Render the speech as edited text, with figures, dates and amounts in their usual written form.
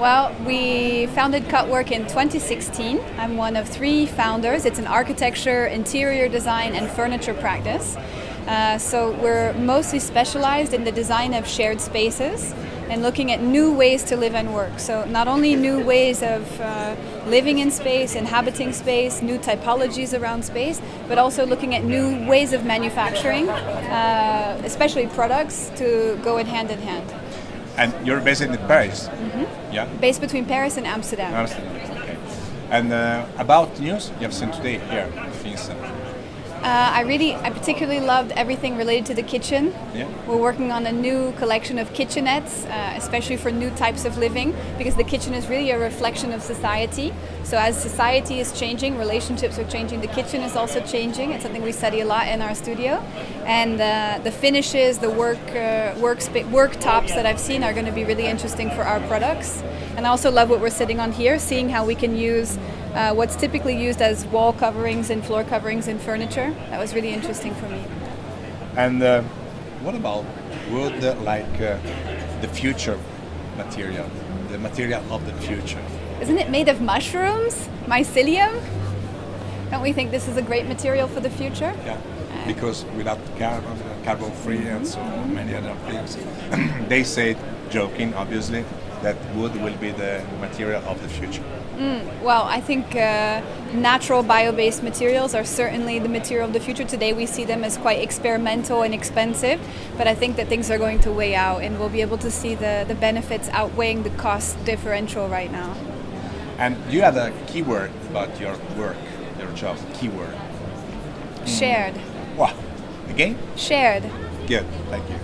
Well, we founded Cutwork in 2016. I'm one of 3 founders. It's an architecture, interior design, and furniture practice. So we're mostly specialized in the design of shared spaces and looking at new ways to live and work. So not only new ways of living in space, inhabiting space, new typologies around space, but also looking at new ways of manufacturing, especially products to go in hand in hand. And you're based in Paris? Mm-hmm. Yeah? Based between Paris and Amsterdam. Amsterdam, okay. And about news you have seen today here in Finland? I particularly loved everything related to the kitchen. Yeah. We're working on a new collection of kitchenettes, especially for new types of living, because the kitchen is really a reflection of society. So as society is changing, relationships are changing, the kitchen is also changing. It's something we study a lot in our studio. And the finishes, the worktops that I've seen are going to be really interesting for our products. And I also love what we're sitting on here, seeing how we can use what's typically used as wall coverings and floor coverings in furniture. That was really interesting for me. And what about wood, like the future material, the material of the future? Isn't it made of mushrooms? Mycelium? Don't we think this is a great material for the future? Yeah, because without carbon free and so many other things. They say, joking obviously, that wood will be the material of the future. Well, I think natural bio-based materials are certainly the material of the future. Today we see them as quite experimental and expensive, but I think that things are going to weigh out and we'll be able to see the benefits outweighing the cost differential right now. And you have a keyword about your work, your job, keyword. Shared. Wow. Again? Shared. Good, thank you.